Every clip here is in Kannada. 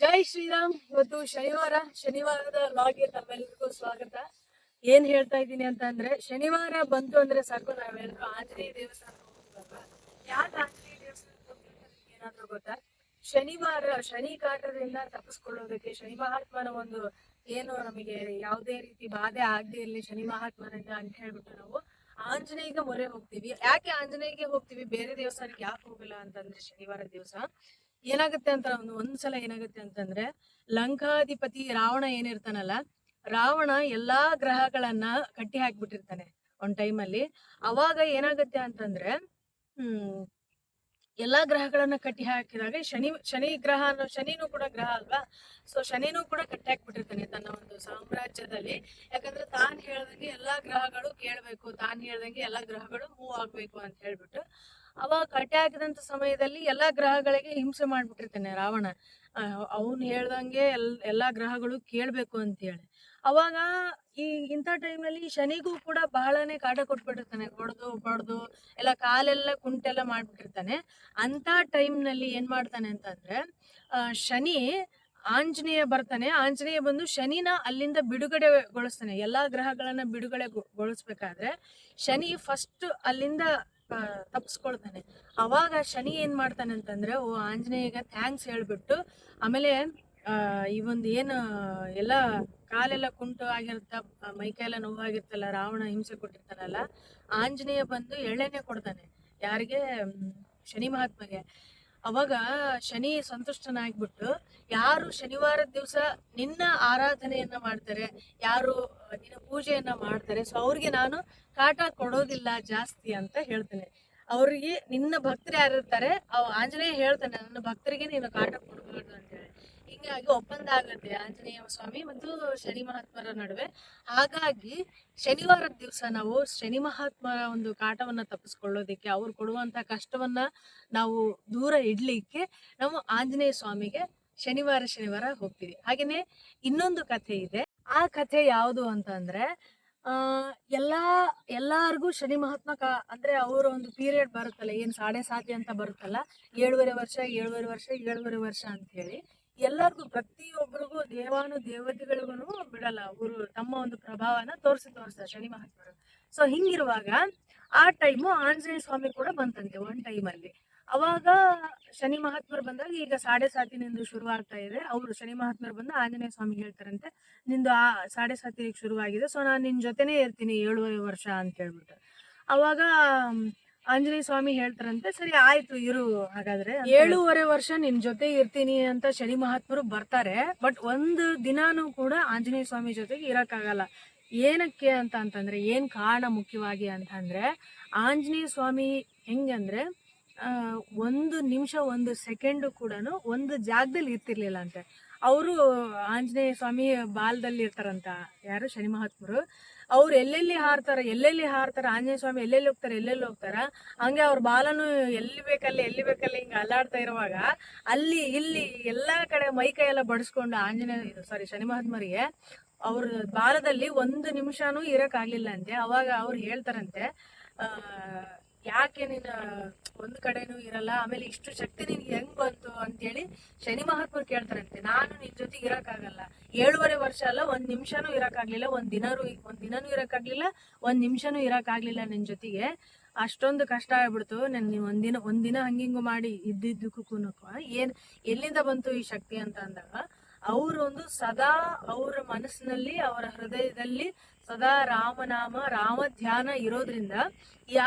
ಜೈ ಶ್ರೀರಾಮ್. ಇವತ್ತು ಶನಿವಾರದ ಲಾಗ್ಗೆ ತಮ್ಮೆಲ್ಲರಿಗೂ ಸ್ವಾಗತ. ಏನ್ ಹೇಳ್ತಾ ಇದ್ದೀನಿ ಅಂತ ಅಂದ್ರೆ, ಶನಿವಾರ ಬಂತು ಅಂದ್ರೆ ಸಾಕು ನಾವೆಲ್ಲರೂ ಆಂಜನೇಯ ದೇವಸ್ಥಾನಕ್ಕೆ ಹೋಗ್ತೀವಲ್ವಾ. ಯಾಕೆ ಆಂಜನೇಯ ದೇವಸ್ಥಾನಕ್ಕೆ ಹೋಗ್ತೀವಿ ಅಂತ ಏನಾದ್ರೂ ಗೊತ್ತಾ? ಶನಿ ಕಾಟದಿಂದ ತಪ್ಪಿಸ್ಕೊಳ್ಳೋದಕ್ಕೆ, ಶನಿ ಮಹಾತ್ಮನ ಒಂದು ಏನು ನಮಗೆ ಯಾವುದೇ ರೀತಿ ಬಾಧೆ ಆಗದೆ ಇರಲಿ ಶನಿ ಮಹಾತ್ಮನಿಂದ ಅಂತ ಹೇಳ್ಬಿಟ್ಟು ನಾವು ಆಂಜನೇಯಗೆ ಮೊರೆ ಹೋಗ್ತೀವಿ. ಯಾಕೆ ಆಂಜನೇಯಗೆ ಹೋಗ್ತೀವಿ, ಬೇರೆ ದೇವಸ್ಥಾನಕ್ಕೆ ಯಾಕೆ ಹೋಗಲ್ಲ ಅಂತಂದ್ರೆ, ಶನಿವಾರ ದಿವಸ ಏನಾಗುತ್ತೆ ಅಂತ ಒಂದ್ಸಲ ಏನಾಗುತ್ತೆ ಅಂತಂದ್ರೆ, ಲಂಕಾಧಿಪತಿ ರಾವಣ ಏನಿರ್ತಾನಲ್ಲ, ರಾವಣ ಎಲ್ಲಾ ಗ್ರಹಗಳನ್ನ ಕಟ್ಟಿ ಹಾಕ್ಬಿಟ್ಟಿರ್ತಾನೆ ಒಂದ್ ಟೈಮಲ್ಲಿ. ಅವಾಗ ಏನಾಗುತ್ತೆ ಅಂತಂದ್ರೆ, ಎಲ್ಲಾ ಗ್ರಹಗಳನ್ನ ಕಟ್ಟಿ ಹಾಕಿದಾಗ ಶನಿನೂ ಕೂಡ ಗ್ರಹ ಅಲ್ವಾ. ಸೊ ಶನಿನೂ ಕೂಡ ಕಟ್ಟಿ ಹಾಕ್ಬಿಟ್ಟಿರ್ತಾನೆ ತನ್ನ ಒಂದು ಸಾಮ್ರಾಜ್ಯದಲ್ಲಿ. ಯಾಕಂದ್ರೆ ತಾನ್ ಹೇಳ್ದಂಗೆ ಎಲ್ಲಾ ಗ್ರಹಗಳು ಕೇಳ್ಬೇಕು, ತಾನ್ ಹೇಳ್ದಂಗೆ ಎಲ್ಲಾ ಗ್ರಹಗಳು ಮೂವ್ ಆಗ್ಬೇಕು ಅಂತ ಹೇಳ್ಬಿಟ್ಟು ಅವಾಗ ಕಟ್ಟಿ ಹಾಕಿದಂತ ಸಮಯದಲ್ಲಿ ಎಲ್ಲಾ ಗ್ರಹಗಳಿಗೆ ಹಿಂಸೆ ಮಾಡ್ಬಿಟ್ಟಿರ್ತಾನೆ ರಾವಣ. ಅವನ್ ಹೇಳ್ದಂಗೆ ಎಲ್ಲಾ ಗ್ರಹಗಳು ಕೇಳ್ಬೇಕು ಅಂತ ಹೇಳಿ. ಅವಾಗ ಇಂಥ ಟೈಮ್ನಲ್ಲಿ ಶನಿಗೂ ಕೂಡ ಬಹಳನೇ ಕಾಟ ಕೊಟ್ಬಿಟ್ಟಿರ್ತಾನೆ, ಬಡ್ದು ಎಲ್ಲ ಕಾಲೆಲ್ಲ ಕುಂಟೆಲ್ಲ ಮಾಡ್ಬಿಟ್ಟಿರ್ತಾನೆ. ಅಂತ ಟೈಮ್ನಲ್ಲಿ ಏನ್ ಮಾಡ್ತಾನೆ ಅಂತಂದ್ರೆ, ಶನಿ ಆಂಜನೇಯ ಬರ್ತಾನೆ. ಆಂಜನೇಯ ಬಂದು ಶನಿನ ಅಲ್ಲಿಂದ ಬಿಡುಗಡೆಗೊಳಿಸ್ತಾನೆ. ಎಲ್ಲಾ ಗ್ರಹಗಳನ್ನ ಬಿಡುಗಡೆಗೊಳಿಸ್ಬೇಕಾದ್ರೆ ಶನಿ ಫಸ್ಟ್ ಅಲ್ಲಿಂದ ತಪ್ಪಿಸ್ಕೊಳ್ತಾನೆ. ಅವಾಗ ಶನಿ ಏನ್ ಮಾಡ್ತಾನೆ ಅಂತಂದ್ರೆ, ಆಂಜನೇಯಗ ಥ್ಯಾಂಕ್ಸ್ ಹೇಳ್ಬಿಟ್ಟು, ಆಮೇಲೆ ಈ ಒಂದು ಏನು ಎಲ್ಲ ಕಾಲೆಲ್ಲ ಕುಂಟು ಆಗಿರುತ್ತ, ಮೈಕೈ ಎಲ್ಲ ನೋವಾಗಿರ್ತಲ್ಲ, ರಾವಣ ಹಿಂಸೆ ಕೊಟ್ಟಿರ್ತಾನಲ್ಲ, ಆಂಜನೇಯ ಬಂದು ಎಳ್ಳೆಣ್ಣೆ ಕೊಡ್ತಾನೆ. ಯಾರಿಗೆ? ಶನಿ ಮಹಾತ್ಮಗೆ. ಅವಾಗ ಶನಿ ಸಂತುಷ್ಟನಾಗ್ಬಿಟ್ಟು, ಯಾರು ಶನಿವಾರದ ದಿವಸ ನಿನ್ನ ಆರಾಧನೆಯನ್ನ ಮಾಡ್ತಾರೆ, ಯಾರು ನಿನ್ನ ಪೂಜೆಯನ್ನ ಮಾಡ್ತಾರೆ, ಸೊ ಅವ್ರಿಗೆ ನಾನು ಕಾಟ ಕೊಡೋದಿಲ್ಲ ಜಾಸ್ತಿ ಅಂತ ಹೇಳ್ತೇನೆ. ಅವ್ರಿಗೆ ನಿನ್ನ ಭಕ್ತರು ಯಾರಿರ್ತಾರೆ, ಆಂಜನೇಯ ಹೇಳ್ತಾನೆ, ನನ್ನ ಭಕ್ತರಿಗೆ ನೀನು ಕಾಟ ಕೊಡಬಾರ್ದು ಅಂತ ಹೇಳಿ. ಹಿಂಗಾಗಿ ಒಪ್ಪಂದ ಆಗತ್ತೆ ಆಂಜನೇಯ ಸ್ವಾಮಿ ಮತ್ತು ಶನಿ ಮಹಾತ್ಮರ ನಡುವೆ. ಹಾಗಾಗಿ ಶನಿವಾರದ ದಿವಸ ನಾವು ಶನಿ ಮಹಾತ್ಮರ ಒಂದು ಕಾಟವನ್ನ ತಪ್ಪಿಸ್ಕೊಳ್ಳೋದಿಕ್ಕೆ, ಅವ್ರು ಕೊಡುವಂತ ಕಷ್ಟವನ್ನ ನಾವು ದೂರ ಇಡ್ಲಿಕ್ಕೆ ನಾವು ಆಂಜನೇಯ ಸ್ವಾಮಿಗೆ ಶನಿವಾರ ಹೋಗ್ತೀವಿ. ಹಾಗೇನೆ ಇನ್ನೊಂದು ಕಥೆ ಇದೆ. ಆ ಕಥೆ ಯಾವುದು ಅಂತ ಅಂದ್ರೆ, ಎಲ್ಲಾರ್ಗು ಶನಿ ಮಹಾತ್ಮ ಅಂದ್ರೆ ಅವರ ಒಂದು ಪೀರಿಯಡ್ ಬರುತ್ತಲ್ಲ, ಏನ್ ಸಾಡೆ ಸಾತಿ ಅಂತ ಬರುತ್ತಲ್ಲ, 7.5 ವರ್ಷ ಅಂತ ಹೇಳಿ ಎಲ್ಲರಿಗೂ, ಪ್ರತಿಯೊಬ್ಬರಿಗೂ ದೇವತೆಗಳಿಗೂ ಬಿಡಲ್ಲ. ಅವರು ತಮ್ಮ ಒಂದು ಪ್ರಭಾವನ ತೋರಿಸ್ತಾರೆ ಶನಿ ಮಹಾತ್ಮರು. ಸೊ ಹಿಂಗಿರುವಾಗ ಆ ಟೈಮು ಆಂಜನೇಯ ಸ್ವಾಮಿ ಕೂಡ ಬಂತಂತೆ ಒಂದ್ ಟೈಮಲ್ಲಿ. ಅವಾಗ ಶನಿ ಮಹಾತ್ಮರು ಬಂದಾಗ, ಈಗ ಸಾಡೆ ಸಾತಿನಿಂದ ಶುರು ಆಗ್ತಾ ಇದೆ. ಅವರು ಶನಿ ಮಹಾತ್ಮರು ಬಂದು ಆಂಜನೇಯ ಸ್ವಾಮಿ ಹೇಳ್ತಾರಂತೆ, ನಿಂದು ಸಾಡೆ ಸಾತಿಗೆ ಶುರುವಾಗಿದೆ, ಸೊ ನಾನು ನಿನ್ ಜೊತೆನೇ ಇರ್ತೀನಿ 7.5 ವರ್ಷ ಅಂತ ಹೇಳ್ಬಿಟ್ಟು. ಅವಾಗ ಆಂಜನೇಯ ಸ್ವಾಮಿ ಹೇಳ್ತಾರಂತೆ, ಸರಿ ಆಯ್ತು ಇರು, ಹಾಗಾದ್ರೆ 7.5 ವರ್ಷ ನಿನ್ ಜೊತೆ ಇರ್ತೀನಿ ಅಂತ ಶನಿ ಮಹಾತ್ಮರು ಬರ್ತಾರೆ. ಬಟ್ ಒಂದು ದಿನಾನು ಕೂಡ ಆಂಜನೇಯ ಸ್ವಾಮಿ ಜೊತೆಗೆ ಇರಕ್ಕಾಗಲ್ಲ. ಏನಕ್ಕೆ ಅಂತಂದ್ರೆ, ಏನ್ ಕಾರಣ ಮುಖ್ಯವಾಗಿ ಅಂತಂದ್ರೆ, ಆಂಜನೇಯ ಸ್ವಾಮಿ ಹೆಂಗಂದ್ರೆ, 1 ನಿಮಿಷ 1 ಸೆಕೆಂಡ್ ಕೂಡ ಒಂದು ಜಾಗದಲ್ಲಿ ಇರ್ತಿರ್ಲಿಲ್ಲ ಅಂತೆ. ಅವರು ಆಂಜನೇಯ ಸ್ವಾಮಿ ಬಾಲದಲ್ಲಿ ಇರ್ತಾರಂತ, ಯಾರು? ಶನಿ ಮಹಾತ್ಮರು. ಅವ್ರು ಎಲ್ಲೆಲ್ಲಿ ಹಾರ್ತಾರ ಆಂಜನೇಯ ಸ್ವಾಮಿ ಎಲ್ಲೆಲ್ಲಿ ಹೋಗ್ತಾರ, ಹಂಗೆ ಅವ್ರ ಬಾಲನು ಎಲ್ಲಿ ಬೇಕಲ್ಲಿ ಹಿಂಗ ಅಲ್ಲಾಡ್ತಾ ಇರುವಾಗ, ಅಲ್ಲಿ ಇಲ್ಲಿ ಎಲ್ಲಾ ಕಡೆ ಮೈಕೈ ಎಲ್ಲ ಬಡಿಸ್ಕೊಂಡು ಶನಿ ಮಹಾತ್ಮರಿಗೆ ಅವ್ರ ಬಾಲದಲ್ಲಿ 1 ನಿಮಿಷನೂ ಇರಕ್ ಆಗ್ಲಿಲ್ಲ ಅಂತೆ. ಅವಾಗ ಅವ್ರು ಹೇಳ್ತಾರಂತೆ, ಯಾಕೆ ನೀನು ಒಂದ್ ಕಡೆನೂ ಇರಲ್ಲ, ಆಮೇಲೆ ಇಷ್ಟು ಶಕ್ತಿ ನಿನ್ಗೆ ಹೆಂಗ್ ಬಂತು ಅಂತೇಳಿ ಶನಿ ಮಹಾತ್ಮರು ಕೇಳ್ತಾರಂತೆ. ನಾನು ನಿನ್ ಜೊತೆಗೆ ಇರಕ್ಕಾಗಲ್ಲ, 7.5 ವರ್ಷ ಅಲ್ಲ, 1 ನಿಮಿಷನೂ ಇರಕ್ಕಾಗ್ಲಿಲ್ಲ, ಒಂದ್ ದಿನನೂ ಇರಕ್ಕಾಗ್ಲಿಲ್ಲ, 1 ನಿಮಿಷನೂ ಇರಕ್ಕಾಗ್ಲಿಲ್ಲ ನಿನ್ ಜೊತೆಗೆ. ಅಷ್ಟೊಂದು ಕಷ್ಟ ಆಗ್ಬಿಡ್ತು. ಒಂದಿನ ಹಂಗಿಂಗು ಮಾಡಿ ಇದ್ದಿದ್ದಕ್ಕೂ ಎಲ್ಲಿಂದ ಬಂತು ಈ ಶಕ್ತಿ ಅಂತ ಅಂದಾಗ, ಅವರೊಂದು ಸದಾ ಅವರ ಮನಸ್ಸಿನಲ್ಲಿ, ಅವರ ಹೃದಯದಲ್ಲಿ ಸದಾ ರಾಮನಾಮ, ರಾಮ ಧ್ಯಾನ ಇರೋದ್ರಿಂದ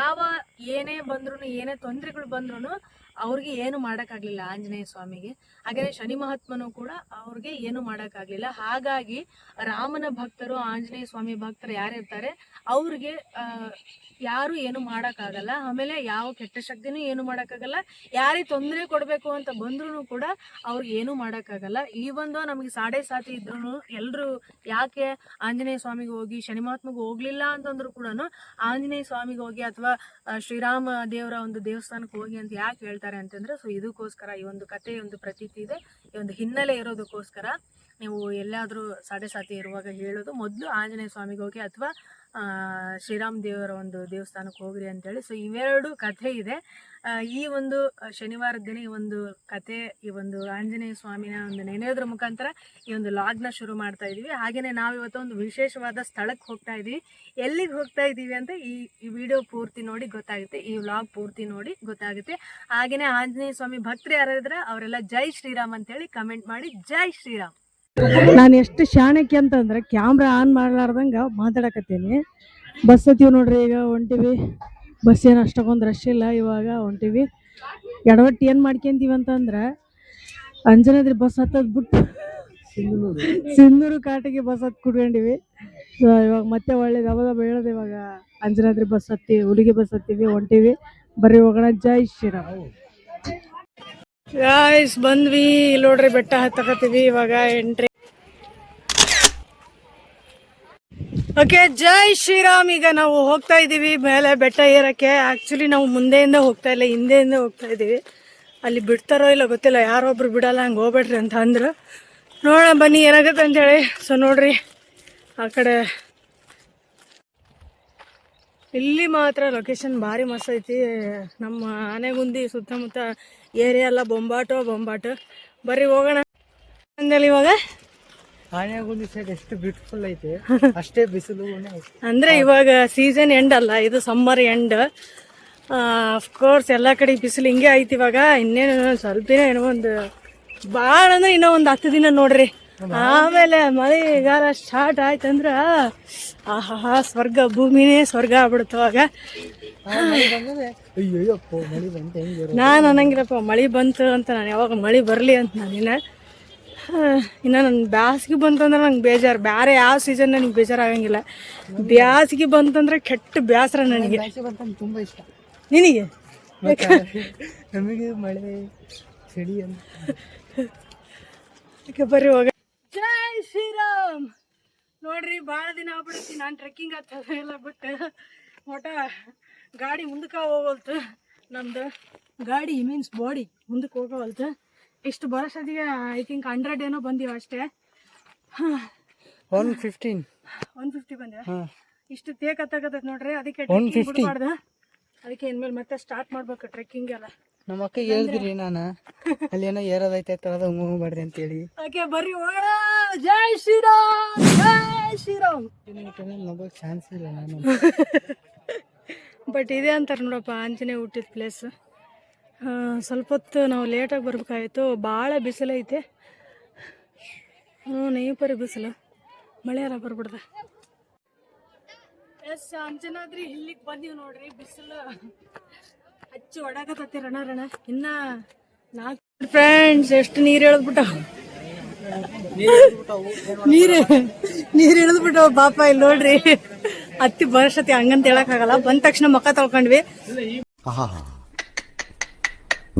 ಏನೇ ತೊಂದರೆಗಳು ಬಂದ್ರು ಅವ್ರಿಗೆ ಏನು ಮಾಡಕ್ಕಾಗ್ಲಿಲ್ಲ ಆಂಜನೇಯ ಸ್ವಾಮಿಗೆ. ಹಾಗೆ ಶನಿ ಮಹಾತ್ಮನು ಕೂಡ ಅವ್ರಿಗೆ ಏನು ಮಾಡಕ್ಕಾಗ್ಲಿಲ್ಲ. ಹಾಗಾಗಿ ರಾಮನ ಭಕ್ತರು, ಆಂಜನೇಯ ಸ್ವಾಮಿ ಭಕ್ತರು ಯಾರಿರ್ತಾರೆ ಅವ್ರಿಗೆ ಯಾರು ಏನು ಮಾಡಕ್ಕಾಗಲ್ಲ. ಆಮೇಲೆ ಯಾವ ಕೆಟ್ಟ ಶಕ್ತಿನೂ ಏನು ಮಾಡಕ್ಕಾಗಲ್ಲ. ಯಾರಿಗೆ ತೊಂದರೆ ಕೊಡ್ಬೇಕು ಅಂತ ಬಂದ್ರು ಕೂಡ ಅವ್ರಿಗೆ ಏನು ಮಾಡಕ್ಕಾಗಲ್ಲ. ಈ ಒಂದು ನಮಗೆ ಸಾಡೆ ಸಾತಿ ಇದ್ರು ಎಲ್ರು ಯಾಕೆ ಆಂಜನೇಯ ಸ್ವಾಮಿಗೆ ಹೋಗಿ ಶನಿ ಮಹಾತ್ಮಗೆ ಹೋಗ್ಲಿಲ್ಲ ಅಂತಂದ್ರು ಕೂಡ ಆಂಜನೇಯ ಸ್ವಾಮಿಗೆ ಹೋಗಿ ಅಥವಾ ಶ್ರೀರಾಮ ದೇವರ ಒಂದು ದೇವಸ್ಥಾನಕ್ಕೆ ಹೋಗಿ ಅಂತ ಯಾಕೆ ಹೇಳ್ತಾರೆ ಅಂತಂದ್ರೆ, ಸೊ ಇದಕ್ಕೋಸ್ಕರ ಈ ಒಂದು ಕಥೆ, ಒಂದು ಪ್ರತೀತಿ ಇದೆ, ಈ ಒಂದು ಹಿನ್ನೆಲೆ ಇರೋದಕ್ಕೋಸ್ಕರ ನೀವು ಎಲ್ಲಾದರೂ ಸಾಡೆ ಸಾತಿ ಇರುವಾಗ ಹೇಳೋದು ಮೊದಲು ಆಂಜನೇಯ ಸ್ವಾಮಿಗೆ ಹೋಗಿ ಅಥವಾ ಶ್ರೀರಾಮ್ ದೇವರ ಒಂದು ದೇವಸ್ಥಾನಕ್ಕೆ ಹೋಗ್ರಿ ಅಂತೇಳಿ. ಸೊ ಇವೆರಡು ಕಥೆ ಇದೆ. ಈ ಒಂದು ಶನಿವಾರದ ದಿನ ಈ ಒಂದು ಕತೆ, ಈ ಒಂದು ಆಂಜನೇಯ ಸ್ವಾಮಿನ ಒಂದು ನೆನೆಯೋದ್ರ ಮುಖಾಂತರ ಈ ಒಂದು ಲಾಗ್ನ ಶುರು ಮಾಡ್ತಾ ಇದ್ದೀವಿ. ಹಾಗೆಯೇ ನಾವಿವತ್ತು ಒಂದು ವಿಶೇಷವಾದ ಸ್ಥಳಕ್ಕೆ ಹೋಗ್ತಾ ಇದ್ದೀವಿ. ಎಲ್ಲಿಗೆ ಹೋಗ್ತಾ ಇದ್ದೀವಿ ಅಂತ ಈ ವಿಡಿಯೋ ಪೂರ್ತಿ ನೋಡಿ ಗೊತ್ತಾಗುತ್ತೆ, ಈ ವ್ಲಾಗ್ ಪೂರ್ತಿ ನೋಡಿ ಗೊತ್ತಾಗುತ್ತೆ. ಹಾಗೆಯೇ ಆಂಜನೇಯ ಸ್ವಾಮಿ ಭಕ್ತರು ಯಾರಿದ್ರೆ ಅವರೆಲ್ಲ ಜೈ ಶ್ರೀರಾಮ್ ಅಂತೇಳಿ ಕಮೆಂಟ್ ಮಾಡಿ. ಜೈ ಶ್ರೀರಾಮ್. ನಾನು ಎಷ್ಟು ಶಾಣಕ್ಕೆ ಅಂತಂದ್ರೆ ಕ್ಯಾಮ್ರಾ ಆನ್ ಮಾಡ್ಲಾರ್ದಂಗೆ ಮಾತಾಡಕತ್ತೀನಿ. ಬಸ್ ಹತ್ತೀವಿ ನೋಡ್ರಿ, ಈಗ ಹೊಂಟಿವಿ. ಬಸ್ ಏನು ಅಷ್ಟಕ್ಕೊಂದು ರಶ್ ಇಲ್ಲ, ಇವಾಗ ಹೊಂಟಿವಿ. ಎಡವಟ್ಟು ಏನು ಮಾಡ್ಕೊಂತೀವಿ ಅಂತಂದ್ರೆ ಅಂಜನಾದ್ರಿ ಬಸ್ ಹತ್ತದ್ ಬಿಟ್ಟು ಸಿಂಧೂರು ಕಾಟಿಗೆ ಬಸ್ ಹತ್ತು ಕುಡ್ಕೊಂಡಿವಿ. ಸೊ ಇವಾಗ ಮತ್ತೆ ಒಳ್ಳೇದು ಅವಾಗ ಹೇಳೋದು, ಇವಾಗ ಅಂಜನಾದ್ರಿ ಬಸ್ ಹತ್ತಿ ಹುಲಿಗೆ ಬಸ್ ಹತ್ತೀವಿ, ಹೊಂಟಿವಿ. ಬರ್ರಿ ಹೋಗೋಣ. ಜೈ ಶ್ರೀರಾಮ್. ಗಾಯ್ಸ್ ಬಂದ್ವಿ, ಇಲ್ಲಿ ನೋಡ್ರಿ ಬೆಟ್ಟ ಹತ್ತಕತ್ತೀವಿ ಇವಾಗ ಎಂಟ್ರಿ. ಓಕೆ, ಜೈ ಶ್ರೀರಾಮ್. ಈಗ ನಾವು ಹೋಗ್ತಾ ಇದೀವಿ ಮೇಲೆ ಬೆಟ್ಟ ಏರಕ್ಕೆ. ಆಕ್ಚುಲಿ ನಾವು ಮುಂದೆಯಿಂದ ಹೋಗ್ತಾ ಇಲ್ಲ, ಹಿಂದೆಯಿಂದ ಹೋಗ್ತಾ ಇದೀವಿ. ಅಲ್ಲಿ ಬಿಡ್ತಾರೋ ಇಲ್ಲ ಗೊತ್ತಿಲ್ಲ, ಯಾರೊಬ್ರು ಬಿಡಲ್ಲ, ಹಂಗೆ ಹೋಗ್ಬೇಡ್ರಿ ಅಂತ ಅಂದ್ರು. ನೋಡೋಣ ಬನ್ನಿ ಏನಾಗುತ್ತೆ ಅಂತೇಳಿ. ಸೊ ನೋಡ್ರಿ ಆ ಕಡೆ ಇಲ್ಲಿ ಮಾತ್ರ ಲೊಕೇಶನ್ ಭಾರಿ ಮಸ್ತ್ ಐತಿ. ನಮ್ಮ ಆನೆಗುಂದಿ ಸುತ್ತಮುತ್ತ ಏರಿಯಾ ಎಲ್ಲ ಬೊಂಬಾಟು. ಬರ್ರಿ ಹೋಗೋಣ ಅಂದೇಳಿ. ಇವಾಗ ಆನೆಗುಂದಿ ಸೈಡ್ ಎಷ್ಟು ಬ್ಯೂಟಿಫುಲ್ ಐತೆ, ಅಷ್ಟೇ ಬಿಸಿಲು ಅಂದ್ರೆ ಇವಾಗ ಸೀಸನ್ ಎಂಡ್ ಅಲ್ಲ, ಇದು ಸಮ್ಮರ್ ಎಂಡ್. ಅಫ್ಕೋರ್ಸ್ ಎಲ್ಲ ಕಡೆ ಬಿಸಿಲು ಹಿಂಗೆ ಐತಿ. ಇವಾಗ ಇನ್ನೇನು ಸ್ವಲ್ಪ ದಿನ ಏನೋ ಒಂದು ಭಾಳ ಅಂದ್ರೆ ಇನ್ನೂ ಒಂದು 10 ದಿನ ನೋಡ್ರಿ, ಆಮೇಲೆ ಮಳೆಗಾಲ ಸ್ಟಾರ್ಟ್ ಆಯ್ತಂದ್ರ ಆಹಾ ಸ್ವರ್ಗ, ಭೂಮಿನೇ ಸ್ವರ್ಗ ಆಗ್ಬಿಡುತ್ತವಾಗ. ನಾನು ಅನ್ನಂಗಿಲ್ಲಪ್ಪ ಮಳೆ ಬಂತು ಅಂತ, ನಾನು ಯಾವಾಗ ಮಳೆ ಬರಲಿ ಅಂತ ನಾನು ಇನ್ನು ನನ್ನ ಬ್ಯಾಸಿಗೆ ಬಂತಂದ್ರೆ ನಂಗೆ ಬೇಜಾರು. ಬೇರೆ ಯಾವ ಸೀಸನ್ ನನಗೆ ಬೇಜಾರಾಗಂಗಿಲ್ಲ, ಬ್ಯಾಸಿಗೆ ಬಂತಂದ್ರೆ ಕೆಟ್ಟ ಬೇಸರ ನನಗೆ. ತುಂಬ ಇಷ್ಟ. ನಿನಗೆ? ನಮಗೆ ಮಳೆ ಚಳಿ ಅಂತ. ಬರ್ರಿ ಹೋಗ. ಜೈ ಶ್ರೀರಾಮ್. ನೋಡ್ರಿ ಭಾಳ ದಿನ ಆಗ್ಬಿಡುತ್ತಿ ನಾನು ಟ್ರೆಕ್ಕಿಂಗ್ ಎಲ್ಲ ಬಿಟ್ಟು. ಒಟ್ಟ ಗಾಡಿ ಮುಂದಕ್ಕೆ ಹೋಗಲ್ತು, ನಮ್ದು ಗಾಡಿ ಮೀನ್ಸ್ ಬಾಡಿ ಮುಂದಕ್ಕೆ ಹೋಗವಲ್ತು. ಇಷ್ಟು ಬರೋಷ್ಟೊತ್ತಿಗೆ ಐ ಥಿಂಕ್ 100 ಏನೋ ಬಂದೀವಿ ಅಷ್ಟೇ. 150 ಬಂದೆ. ಇಷ್ಟು ತೇಕತ್ತಾಗತ್ತ ನೋಡ್ರಿ, ಅದಕ್ಕೆ ಬಿಡಬಾರ್ದು. ಅದಕ್ಕೆ ಇನ್ಮೇಲೆ ಮತ್ತೆ ಸ್ಟಾರ್ಟ್ ಮಾಡ್ಬೇಕು ಟ್ರೆಕ್ಕಿಂಗ್ ಎಲ್ಲ. ನಮ್ಮ ಅಕ್ಕ ಹೇಳಿದ್ರಿ ನಾನು ಅಲ್ಲಿ ಏನೋ ಏರೋದೈತೆ ತರದ ಹೋಗ್ಬಾರ್ದು ಅಂತೇಳಿ. ಓಕೆ ಬರ್ರಿ ಹೋಗೋಣ. ಜೈ ಶ್ರೀರಾಮ್, ಜೈ ಶ್ರೀರಾಮ್. ನಮಗೆ ಚಾನ್ಸ್ ಇಲ್ಲ ನಾನು. ಬಟ್ ಇದೆ ಅಂತಾರೆ ನೋಡಪ್ಪ ಆಂಜನೇಯ ಹುಟ್ಟಿದ ಪ್ಲೇಸ್. ಸ್ವಲ್ಪ ಹೊತ್ತು ನಾವು ಲೇಟಾಗಿ ಬರ್ಬೇಕಾಯಿತು, ಭಾಳ ಬಿಸಿಲೈತೆ. ನೇಪರಿ ಬಿಸಿಲು, ಮಳೆ ಎಲ್ಲ ಬರ್ಬಿಡ್ದೆ. ಎಸ್ ಅಂಜನಾದ್ರಿ ಇಲ್ಲಿಗೆ ಬಂದೀವಿ ನೋಡ್ರಿ. ಬಿಸಿಲು ಹಚ್ಚಿ ಒಡಾಕತ್ತೈತಿ ರಣ. ಇನ್ನ 4 ಫ್ರೆಂಡ್ಸ್ ಎಷ್ಟು ನೀರು ಎಳೆದ್ಬಿಟ್ಟಾವ, ನೀರು ಎಳೆದ್ಬಿಟ್ಟವ ಪಾಪ. ಇಲ್ಲಿ ನೋಡ್ರಿ ಹತ್ತಿ ಬರಷ್ಟತಿ ಹಂಗಂತ ಹೇಳಕ್ಕಾಗಲ್ಲ. ಬಂದ ತಕ್ಷಣ ಮುಖ ತೊಳ್ಕೊಂಡ್ವಿ.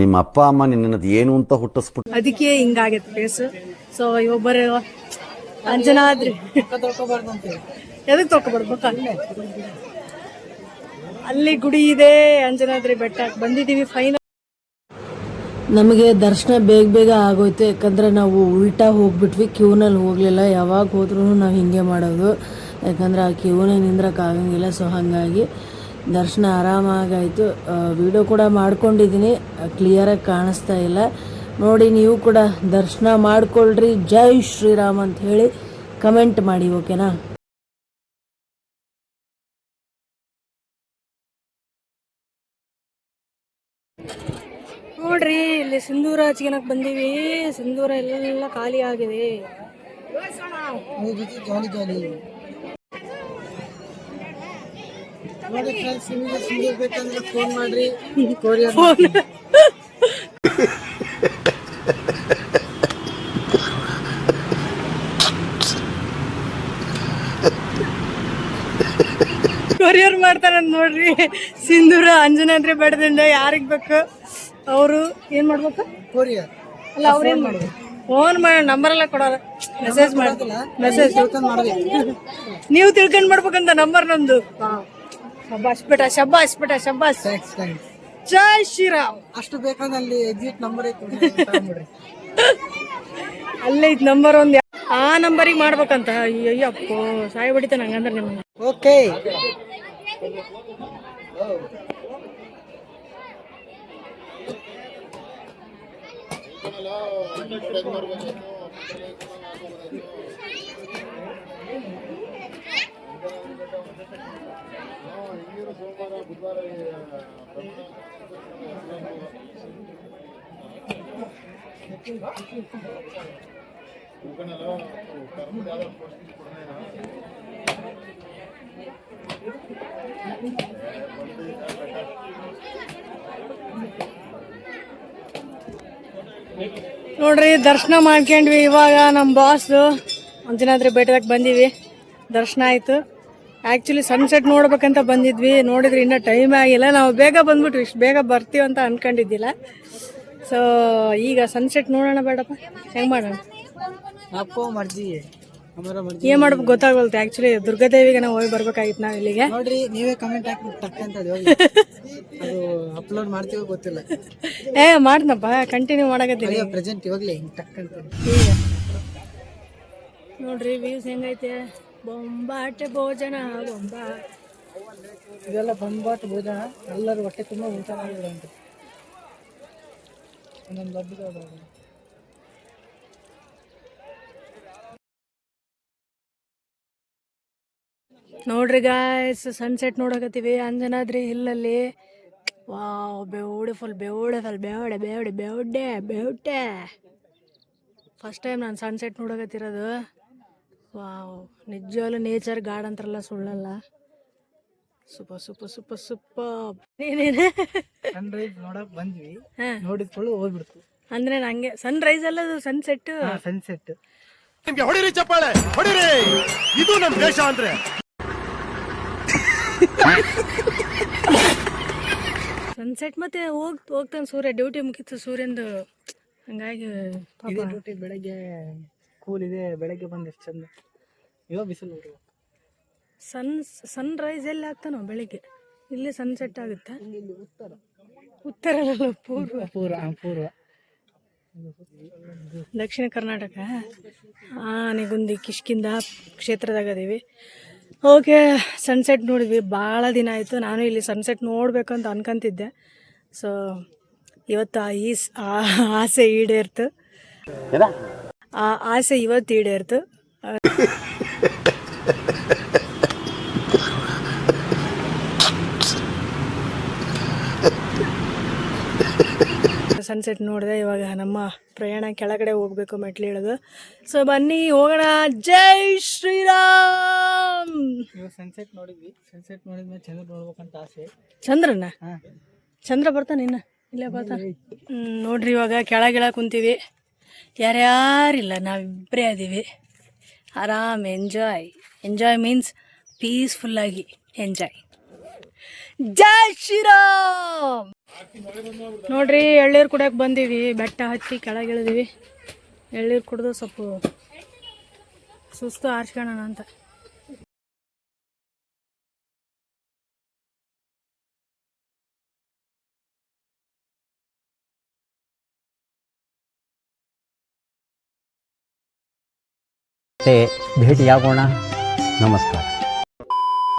ನಿಮ್ಮ ಅಪ್ಪ ಅಮ್ಮ ನಿನ್ನದು ಏನು ಅಂತ ಹುಟ್ಟಿಸ್ಬಿಟ್ಟು ಅದಕ್ಕೆ ಹಿಂಗಾಗೈತೆ ಪ್ಲೇಸ್. ಸೊ ಇವೊಬ್ಬರು ಅಂಜನಾದ್ರಿ ಎದಕ್ಕೆ ತೊಳ್ಕೊಬಾರ್ದು, ಅಲ್ಲಿ ಗುಡಿ ಇದೆ, ಅಂಜನಾದ್ರಿ ಬೆಟ್ಟಕ್ಕೆ ಬಂದಿದ್ದೀವಿ ಫೈನಲ್. ನಮಗೆ ದರ್ಶನ ಬೇಗ ಆಗೋಯ್ತು, ಯಾಕಂದರೆ ನಾವು ಉಲ್ಟಾ ಹೋಗ್ಬಿಟ್ವಿ, ಕ್ಯೂನಲ್ಲಿ ಹೋಗಲಿಲ್ಲ. ಯಾವಾಗ ಹೋದ್ರೂ ನಾವು ಹಿಂಗೆ ಮಾಡೋದು, ಯಾಕಂದರೆ ಆ ಕ್ಯೂನೇ ನಿಂದ್ರಕ್ಕಾಗಂಗಿಲ್ಲ. ಸೊ ಹಾಗಾಗಿ ದರ್ಶನ ಆರಾಮಾಗಾಯಿತು. ವಿಡಿಯೋ ಕೂಡ ಮಾಡ್ಕೊಂಡಿದ್ದೀನಿ, ಕ್ಲಿಯರಾಗಿ ಕಾಣಿಸ್ತಾ ಇಲ್ಲ ನೋಡಿ. ನೀವು ಕೂಡ ದರ್ಶನ ಮಾಡ್ಕೊಳ್ರಿ. ಜೈ ಶ್ರೀರಾಮ್ ಅಂತ ಹೇಳಿ ಕಮೆಂಟ್ ಮಾಡಿ, ಓಕೆನಾ? ನೋಡ್ರಿ ಇಲ್ಲಿ ಸಿಂಧೂರ ಹಚ್ಕೊಳಕ್ ಬಂದೀವಿ. ಸಿಂಧೂರ ಎಲ್ಲ ಖಾಲಿ ಆಗಿದೆ. ಜಾಲಿ ಜಾಲಿ ನೋಡಿ ಫ್ರೆಂಡ್ಸ್, ನಿಮಗೆ ಸಿಂಧೂರ್ ಬೇಕಂದ್ರೆ ಫೋನ್ ಮಾಡ್ರಿ. ಕೊರಿಯರ್ ಕೊರಿಯರ್ ಮಾಡ್ತಾರಂತ ನೋಡ್ರಿ. ಸಿಂಧೂರ ಅಂಜನಾದ್ರಿ ಬೆಟ್ಟದಿಂದ ಯಾರಿಗ್ ಬೇಕು ಅವರು ಏನ್ ಮಾಡ್ಬೇಕು? ಕೊರಿಯರ್ ಅಲ್ಲ, ಅವ್ರೇನ್ ಮಾಡ್ಬೇಕು? ಫೋನ್ ಮಾಡಿ ನಂಬರ್ ಎಲ್ಲ ಕೊಡೋಲ್ಲ, ಮೆಸೇಜ್ ಮಾಡ್ತಿಲ್ಲ. ಮೆಸೇಜ್ ನೀವು ತಿಳ್ಕೊಂಡ್ ಮಾಡ್ಬೇಕಂತ ನಂಬರ್ ನಂದು. ಶಬ್ಬಾಸ್ ಬೇಟ, ಶಬ್ಬಾಸ್ ಬೇಟ, ಶಬ್ಬಾಸ್. ಜೈ ಶ್ರೀರಾಮ್. ಅಷ್ಟು ಬೇಕಂದ್ರೆ ಅಲ್ಲಿ ಎಕ್ಸಿಟ್ ನಂಬರ್ ಐತಿ, ಅಲ್ಲೇ ಐತ್ ನಂಬರ್. ಆ ನಂಬರಿಗೆ ಮಾಡ್ಬೇಕಂತ. ಅಯ್ಯಪ್ಪೋ ಸಾಯಿ ಹೊಡಿತಾನೆ ಹಂಗಂದ್ರೆ ನಿಮ್ಗೆ. ಓಕೆ ನೋಡ್ರಿ ದರ್ಶನ ಮಾಡ್ಕೊಂಡ್ವಿ. ಇವಾಗ ನಮ್ಮ ಬಾಸ್ ಅಂಜನಾದ್ರಿ ಬೆಟ್ಟದಾಗ ಬಂದೀವಿ. ದರ್ಶನ ಆಯ್ತು. ಆ್ಯಕ್ಚುಲಿ ಸನ್ಸೆಟ್ ನೋಡ್ಬೇಕಂತ ಬಂದಿದ್ವಿ, ನೋಡಿದ್ರೆ ಇನ್ನೂ ಟೈಮ್ ಆಗಿಲ್ಲ. ನಾವು ಬೇಗ ಬಂದ್ಬಿಟ್ವಿ, ಇಷ್ಟು ಬೇಗ ಬರ್ತೀವಿ ಅಂತ ಅನ್ಕೊಂಡಿದ್ದಿಲ್ಲ. ಸೊ ಈಗ ಸನ್ಸೆಟ್ ನೋಡೋಣ ಬೇಡಪ್ಪ, ಹೆಂಗೆ ಮಾಡೋಣ? आपको मर्जी है, हमारा मर्जी. ಏನು ಮಾಡ್ಬೇಕು ಗೊತ್ತಾಗಲ್ತು. ಆ್ಯಕ್ಚುಲಿ ದುರ್ಗಾದೇವಿಗೆ ನಾವು ಹೋಗಿ ಬರ್ಬೇಕಾಗಿತ್ತು ನಾವು ಇಲ್ಲಿಗೆ. ನೋಡ್ರಿ ನೀವೇ ಕಮೆಂಟ್ ಹಾಕಿ ಟಕ್ ಅಂತ ಅದು ಅಪ್ಲೋಡ್ ಮಾಡ್ತೀವೋ ಗೊತ್ತಿಲ್ಲ. ಮಾಡ್ದಪ್ಪ, ಕಂಟಿನ್ಯೂ ಮಾಡಕತ್ತೀನಿ ಪ್ರೆಸೆಂಟ್ ಇವಾಗಲೇ ಹಿಂಗೆ ಟಕ್ ಅಂತ. ಈಗ ನೋಡ್ರಿ ವ್ಯೂಸ್ ಹೆಂಗೈತೆ. ಬೊಂಬಾಟೆ ಭೋಜನ ಬೊಂಬಾ. ಇದೆಲ್ಲ ಬಂದ್ಬಾಟ್ ಭೋಜನ, ಎಲ್ಲರೂ ಹೊಟ್ಟೆ ತುಂಬ ಊಟ ಮಾಡಿದ್ರು ಅಂತ. ಒಂದೊಂದು ಲಡ್ಡು ನೋಡ್ರಿ ಗಾಯ್ಸ್, ಸನ್ಸೆಟ್ ನೋಡಕತ್ತೀವಿ ಅಂಜನಾದ್ರಿ ಹಿಲ್ಲಲ್ಲಿ. ವಾವ್, ಬ್ಯೂಟಿಫುಲ್ ಬ್ಯೂಟಿಫುಲ್ ಬೇವಡೆ ಬೇವಡೆ ಬೇವಡೆ ಬೇವಟೆ. ಫಸ್ಟ್ ಟೈಮ್ ನಾನು ಸನ್ಸೆಟ್ ನೋಡಕತ್ತಿರೋದು. ವಾವ್, ನಿಜವಾಗ್ಲೂ ನೇಚರ್ ಗಾರ್ಡ್ ಅಂತಾರಲ್ಲ, ಸುಳ್ಳಲ್ಲ. Super super super super. ನೀನೇನು ಸನ್ರೈಸ್ ನೋಡಕ್ ಬಂದ್ವಿ, ಹಾಂ, ನೋಡಿದ್ಕೊಳ್ಳು ಹೋಗ್ಬಿಡ್ತು. ಅಂದ್ರೆ ನಂಗೆ ಸನ್ರೈಸ್ ಅಲ್ಲ, ಸನ್ಸೆಟ್. ಸನ್ಸೆಟ್ ನಿಮ್ಗೆ ಹೊಡಿರಿ ಚಪ್ಪಾಳೆ ಹೊಡಿರಿ, ಇದು ನಮ್ ದೇಶ ಅಂದ್ರೆ. ಸನ್ಸೆಟ್ ಮತ್ತೆ ಹೋಗ್ತಾನೆ ಸೂರ್ಯ. ಡ್ಯೂಟಿ ಮುಗಿತು ಸೂರ್ಯಂದು, ಹಂಗಾಗಿ ಪಾಪ. ಡ್ಯೂಟಿ ಬೆಳಗ್ಗೆ ಕೂಲ್ ಇದೆ, ಬೆಳಗ್ಗೆ ಬಂದು ಎಷ್ಟು ಚಂದ. ಇವಾಗ ಬಿಸಿಲು ನೋಡ್ರಿ. ಸನ್ರೈಸ್ ಎಲ್ಲಿ ಆಗ್ತಾನೋ ಬೆಳಿಗ್ಗೆ, ಇಲ್ಲಿ ಸನ್ಸೆಟ್ ಆಗುತ್ತಾ? ಉತ್ತರ ಅಲ್ಲ, ಪೂರ್ವ. ಪೂರ್ವ ದಕ್ಷಿಣ ಕರ್ನಾಟಕ ಆನೆಗುಂದಿ ಕಿಷ್ಕಿಂದ ಕ್ಷೇತ್ರದಾಗ ಅದೀವಿ. ಓಕೆ, ಸನ್ಸೆಟ್ ನೋಡಿದ್ವಿ. ಭಾಳ ದಿನ ಆಯಿತು ನಾನು ಇಲ್ಲಿ ಸನ್ಸೆಟ್ ನೋಡಬೇಕು ಅಂತ ಅನ್ಕೊಂತಿದ್ದೆ. ಸೊ ಇವತ್ತು ಆ ಆಸೆ ಈಡೇರ್ತು. ಆ ಆಸೆ ಇವತ್ತು ಈಡೇರ್ತು. ಸನ್ಸೆಟ್ ನೋಡಿದೆ. ಇವಾಗ ನಮ್ಮ ಪ್ರಯಾಣ ಕೆಳಗಡೆ ಹೋಗಬೇಕು, ಮೆಟ್ಲು ಇಳಿದು. ಸೊ ಬನ್ನಿ ಹೋಗೋಣ. ಜೈ ಶ್ರೀರಾಮ್. ಇವಾಗ ಸನ್ಸೆಟ್ ನೋಡಿದ್ವಿ. ಸನ್ಸೆಟ್ ನೋಡಿದ್ಮೇಲೆ ಚಂದ್ರ ನೋಡ್ಬೇಕಂತ ಆಸೆ. ಚಂದ್ರನ? ಹಾಂ, ಚಂದ್ರ ಬರ್ತಾನೆ ಇನ್ನ, ಇಲ್ಲೇ ಬರ್ತಾ. ನೋಡ್ರಿ ಇವಾಗ ಕೆಳಗಿಳ ಕುಂತೀವಿ. ಯಾರ್ಯಾರಿಲ್ಲ, ನಾವಿಬ್ಬರೇ ಅದೀವಿ. ಆರಾಮ್ ಎಂಜಾಯ್ ಮೀನ್ಸ್ ಪೀಸ್ಫುಲ್ಲಾಗಿ ಎಂಜಾಯ್. ಜೈ ಶ್ರೀರಾಮ್. ನೋಡ್ರಿ ಎಳ್ನೀರು ಕುಡಿಯೋಕೆ ಬಂದೀವಿ. ಬೆಟ್ಟ ಹತ್ತಿ ಕೆಳಗಿಳಿದೀವಿ. ಎಳ್ನೀರು ಕುಡಿದು ಸ್ವಲ್ಪ ಸುಸ್ತು ಆರಿಸ್ಕೊಳ್ಳೋಣ ಅಂತ. ಭೇಟಿಯಾಗೋಣ. ನಮಸ್ಕಾರ.